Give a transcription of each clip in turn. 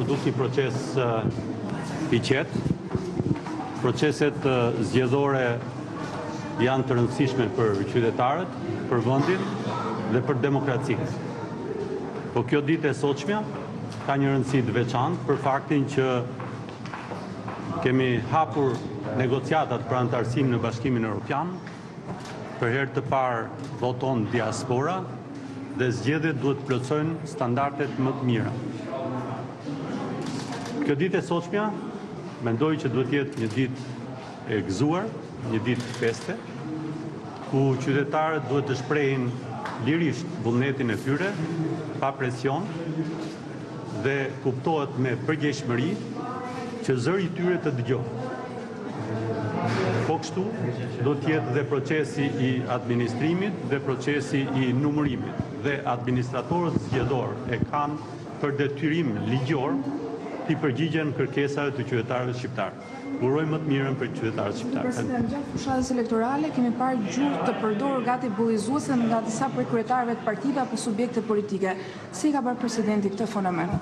duk një proces i qetë. Proceset zgjedhore janë të rëndësishme për qytetarët, për vendin dhe për demokracinë. Po kjo ditë e sotshme ka një rëndësi të veçantë për faktin që kemi hapur negociatat për anëtarësim në Bashkimin Evropian. Për herë të parë voton diaspora dhe zgjedhjet duhet të plotësojnë standardet më të mira. Kjo ditë e sotshme mendoj që duhet jetë një ditë e gëzuar, një ditë feste, ku qytetarët duhet të shprehin lirisht vullnetin e tyre, pa presion, dhe kuptohet me përgjegjshmëri që zëri i tyre të dëgjohet. Po kështu do të jetë dhe procesi i administrimit dhe procesi i numërimit. Dhe administratorët zgjedhor e kanë për detyrim ligjor të përgjigjen kërkesave të qytetarëve shqiptarë. Uroj më të mirën për qytetarët shqiptarë. President, gjatë fushatës elektorale kemi parë gjuhë të përdorur gati bullizuese nga disa prej kryetarëve të partive apo subjekte politike. Si ka bërë presidenti këtë fenomen?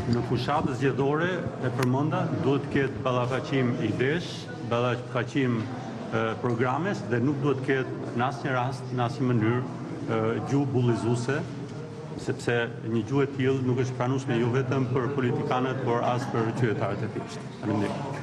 Në fushatës zgjedhore e përmenda duhet të ketë ballafaqim idesh, ballafaqim programesh dhe nuk duhet të ketë në asnjë rast, në asnjë mënyrë gjuhë bullizuese, sepse një gjuhë e tillë nuk është pranueshme jo vetëm për politikanët, por as për qytetarët e thjeshtë. Faleminderit.